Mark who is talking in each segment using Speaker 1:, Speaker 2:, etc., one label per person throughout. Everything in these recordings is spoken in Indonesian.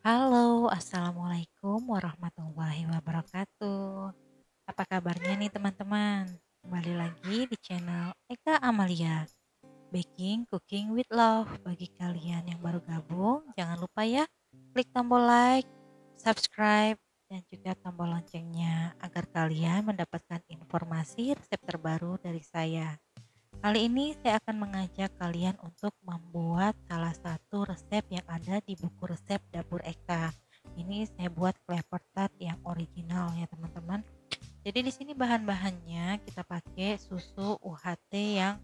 Speaker 1: Halo, assalamualaikum warahmatullahi wabarakatuh. Apa kabarnya nih teman-teman? Kembali lagi di channel Eka Amalia, Baking Cooking with Love. Bagi kalian yang baru gabung, jangan lupa ya, klik tombol like, subscribe, dan juga tombol loncengnya agar kalian mendapatkan informasi resep terbaru dari saya. Kali ini saya akan mengajak kalian untuk membuat salah satu resep yang ada di buku resep Dapur Eka. Ini saya buat clever tart yang original ya teman-teman. Jadi di sini bahan-bahannya kita pakai susu UHT yang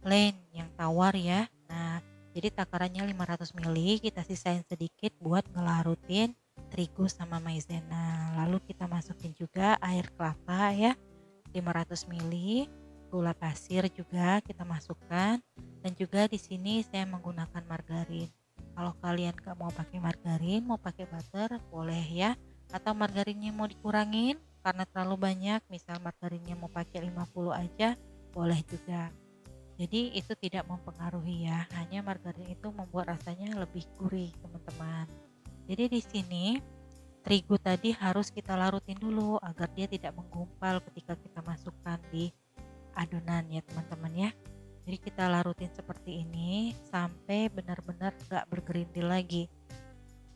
Speaker 1: plain, yang tawar ya. Nah, jadi takarannya 500 ml, kita sisain sedikit buat ngelarutin terigu sama maizena. Lalu kita masukin juga air kelapa ya, 500 ml, gula pasir juga kita masukkan, dan juga di sini saya menggunakan margarin. Kalau kalian gak mau pakai margarin, mau pakai butter boleh ya, atau margarinnya mau dikurangin karena terlalu banyak, misal margarinnya mau pakai 50 aja boleh juga. Jadi itu tidak mempengaruhi ya, hanya margarin itu membuat rasanya lebih gurih teman-teman. Jadi di sini terigu tadi harus kita larutin dulu agar dia tidak menggumpal ketika kita masukkan di adonan ya teman-teman ya. Jadi kita larutin seperti ini sampai benar-benar gak bergerindil lagi.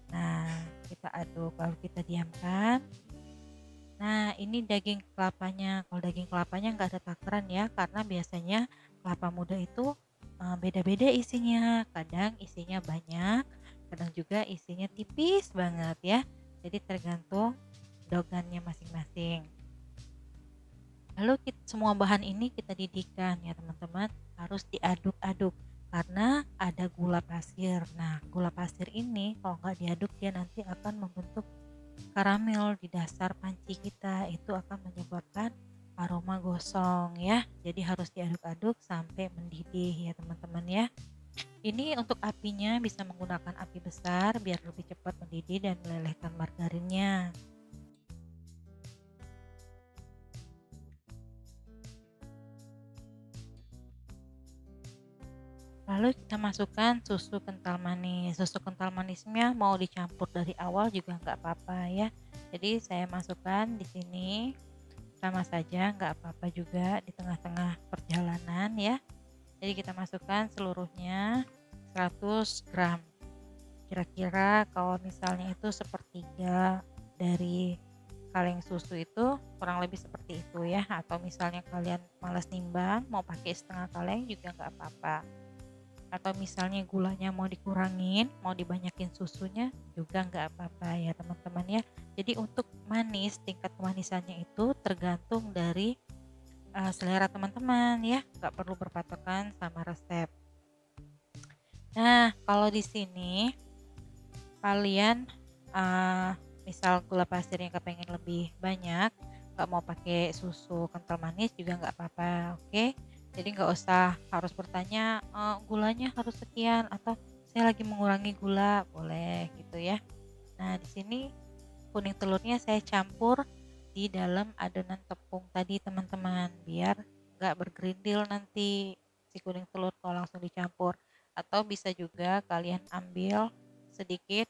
Speaker 1: Nah, kita aduk lalu kita diamkan. Nah, ini daging kelapanya. Kalau daging kelapanya nggak ada takaran ya, karena biasanya kelapa muda itu beda-beda isinya. Kadang isinya banyak, kadang juga isinya tipis banget ya. Jadi tergantung dogannya masing-masing. Lalu semua bahan ini kita didihkan ya teman-teman, harus diaduk-aduk karena ada gula pasir. Nah, gula pasir ini kalau nggak diaduk dia nanti akan membentuk karamel di dasar panci kita, itu akan menyebabkan aroma gosong ya. Jadi harus diaduk-aduk sampai mendidih ya teman-teman ya. Ini untuk apinya bisa menggunakan api besar biar lebih cepat mendidih dan melelehkan margarinnya. Lalu kita masukkan susu kental manis. Susu kental manisnya mau dicampur dari awal juga nggak apa-apa ya. Jadi saya masukkan di sini sama saja, nggak apa-apa juga di tengah-tengah perjalanan ya. Jadi kita masukkan seluruhnya 100 gram. Kira-kira kalau misalnya itu sepertiga dari kaleng susu itu kurang lebih seperti itu ya. Atau misalnya kalian malas nimbang mau pakai setengah kaleng juga nggak apa-apa. Atau misalnya gulanya mau dikurangin, mau dibanyakin susunya juga nggak apa-apa ya teman-teman ya. Jadi untuk manis, tingkat kemanisannya itu tergantung dari selera teman-teman ya, nggak perlu berpatokan sama resep. Nah, kalau di sini kalian misal gula pasirnya kepengen lebih banyak, nggak mau pakai susu kental manis juga nggak apa-apa, oke. Jadi nggak usah harus bertanya gulanya harus sekian atau saya lagi mengurangi gula, boleh gitu ya. Nah, di sini kuning telurnya saya campur di dalam adonan tepung tadi teman-teman, biar nggak bergerindil nanti si kuning telur kalau langsung dicampur. Atau bisa juga kalian ambil sedikit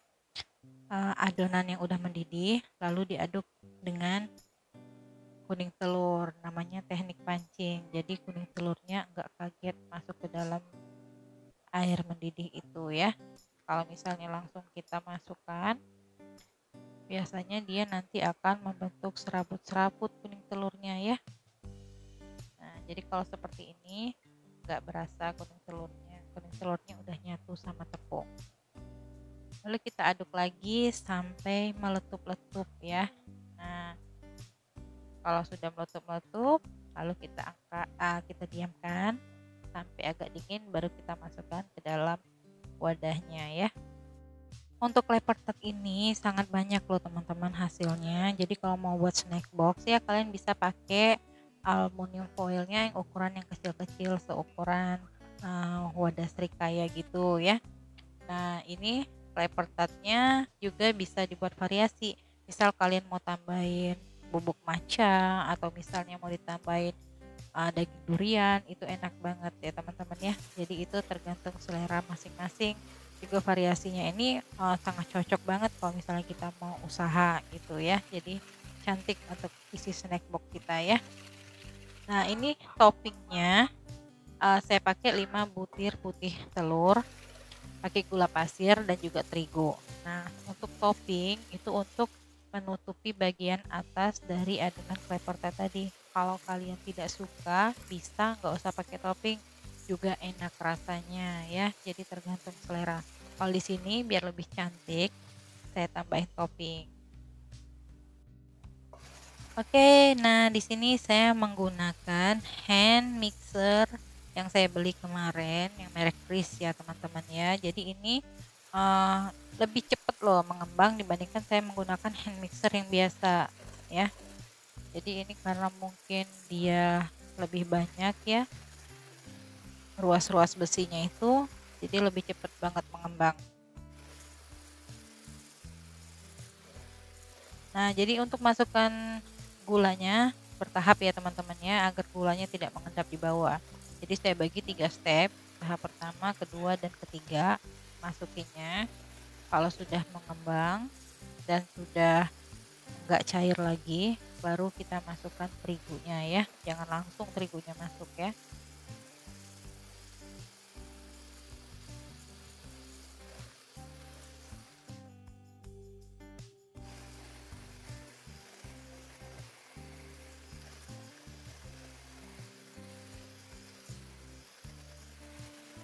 Speaker 1: adonan yang udah mendidih lalu diaduk dengan kuning telur, namanya teknik pancing. Jadi kuning telurnya nggak kaget masuk ke dalam air mendidih itu ya. Kalau misalnya langsung kita masukkan, biasanya dia nanti akan membentuk serabut-serabut kuning telurnya ya. Nah, jadi kalau seperti ini nggak berasa kuning telurnya udah nyatu sama tepung. Lalu kita aduk lagi sampai meletup-letup ya. Nah, kalau sudah meletup-meletup, lalu kita diamkan sampai agak dingin, baru kita masukkan ke dalam wadahnya ya. Untuk leopard tart ini sangat banyak loh teman-teman hasilnya. Jadi kalau mau buat snack box ya kalian bisa pakai aluminium foilnya yang ukuran yang kecil-kecil seukuran wadah serikaya gitu ya. Nah, ini leopard tartnya juga bisa dibuat variasi. Misal kalian mau tambahin bubuk matcha atau misalnya mau ditambahin daging durian, itu enak banget ya teman-teman ya. Jadi itu tergantung selera masing-masing. Juga variasinya ini sangat cocok banget kalau misalnya kita mau usaha gitu ya. Jadi cantik untuk isi snack box kita ya. Nah, ini toppingnya saya pakai 5 butir putih telur, pakai gula pasir dan juga terigu. Nah, untuk topping itu untuk menutupi bagian atas dari adonan klepor tadi. Kalau kalian tidak suka, bisa nggak usah pakai topping, juga enak rasanya ya. Jadi tergantung selera. Kalau di sini biar lebih cantik, saya tambahin topping. Oke, nah di sini saya menggunakan hand mixer yang saya beli kemarin, yang merek Kris ya teman-teman ya. Jadi ini lebih cepat loh mengembang dibandingkan saya menggunakan hand mixer yang biasa ya. Jadi ini karena mungkin dia lebih banyak ya ruas-ruas besinya itu, jadi lebih cepat banget mengembang. Nah, jadi untuk masukkan gulanya bertahap ya teman-teman ya, agar gulanya tidak mengendap di bawah. Jadi saya bagi 3 step, tahap pertama, kedua, dan ketiga masukinnya. Kalau sudah mengembang dan sudah nggak cair lagi, baru kita masukkan terigunya ya, jangan langsung terigunya masuk ya.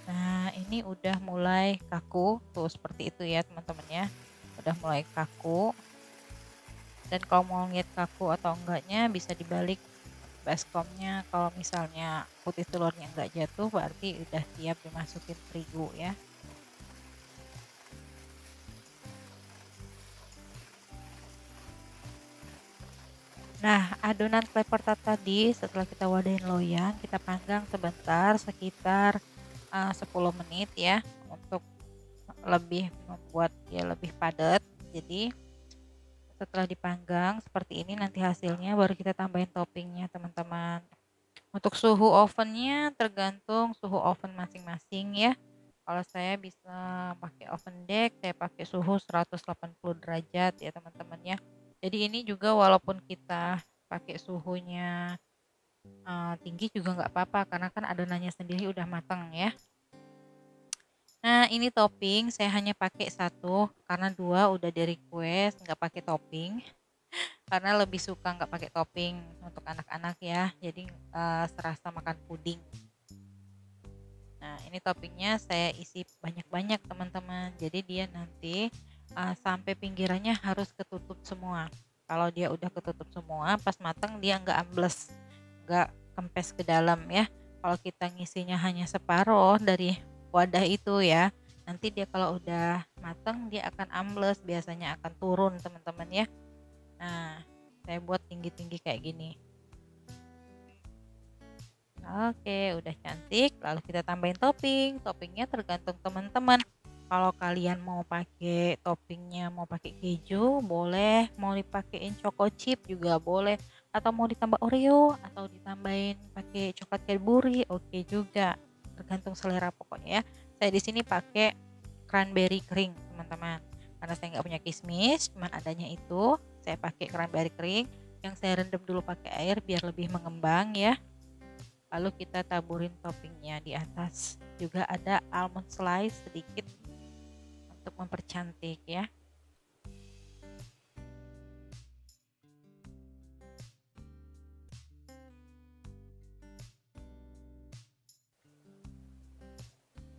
Speaker 1: Nah, ini udah mulai kaku tuh, seperti itu ya teman-teman ya, udah mulai kaku. Dan kalau mau lihat kaku atau enggaknya bisa dibalik baskomnya. Kalau misalnya putih telurnya enggak jatuh, berarti udah siap dimasukin terigu ya. Nah, adonan klepor tadi setelah kita wadahin loyang, kita panggang sebentar sekitar 10 menit ya, untuk lebih membuat dia lebih padat. Jadi setelah dipanggang seperti ini nanti hasilnya, baru kita tambahin toppingnya teman-teman. Untuk suhu ovennya tergantung suhu oven masing-masing ya. Kalau saya bisa pakai oven deck, saya pakai suhu 180 derajat ya teman-teman ya. Jadi ini juga walaupun kita pakai suhunya tinggi juga nggak apa-apa, karena kan adonannya sendiri udah matang ya. Nah, ini topping saya hanya pakai 1 karena 2 udah di request nggak pakai topping. Karena lebih suka nggak pakai topping untuk anak-anak ya, jadi serasa makan puding. Nah, ini toppingnya saya isi banyak-banyak teman-teman, jadi dia nanti sampai pinggirannya harus ketutup semua. Kalau dia udah ketutup semua, pas matang dia nggak ambles, nggak kempes ke dalam ya. Kalau kita ngisinya hanya separuh dari wadah itu ya, nanti dia kalau udah matang dia akan ambles, biasanya akan turun teman-teman ya. Nah, saya buat tinggi-tinggi kayak gini. Oke, udah cantik. Lalu kita tambahin topping. Toppingnya tergantung teman-teman. Kalau kalian mau pakai toppingnya, mau pakai keju, boleh. Mau dipakein choco chip juga boleh. Atau mau ditambah Oreo, atau ditambahin pakai coklat Cadbury, oke juga. Tergantung selera pokoknya ya. Saya di sini pakai cranberry kering, teman-teman. Karena saya nggak punya kismis, cuman adanya itu, saya pakai cranberry kering yang saya rendam dulu pakai air biar lebih mengembang ya. Lalu kita taburin toppingnya di atas. Juga ada almond slice sedikit untuk mempercantik ya.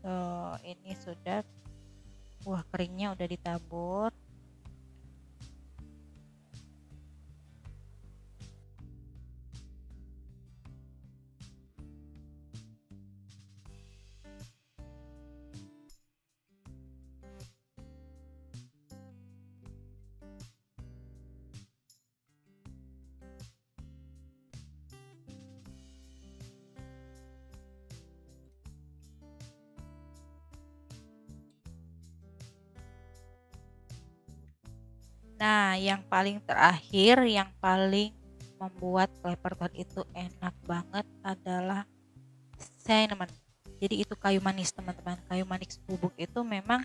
Speaker 1: Tuh, ini sudah buah keringnya udah ditabur. Nah, yang paling terakhir, yang paling membuat klepor itu enak banget adalah cinnamon. Jadi itu kayu manis teman-teman. Kayu manis bubuk itu memang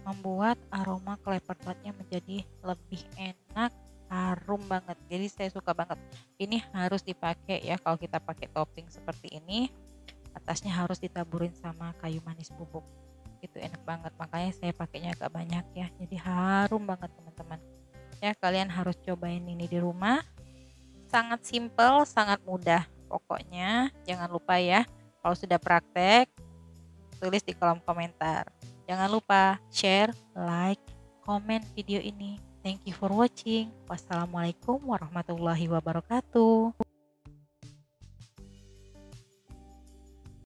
Speaker 1: membuat aroma clapper tartnya menjadi lebih enak, harum banget. Jadi saya suka banget. Ini harus dipakai ya kalau kita pakai topping seperti ini, atasnya harus ditaburin sama kayu manis bubuk. Itu enak banget. Makanya saya pakainya agak banyak ya. Jadi harum banget teman-teman. Ya, kalian harus cobain ini di rumah. Sangat simple, sangat mudah. Pokoknya jangan lupa ya, kalau sudah praktek tulis di kolom komentar. Jangan lupa share, like, komen video ini. Thank you for watching. Wassalamualaikum warahmatullahi wabarakatuh.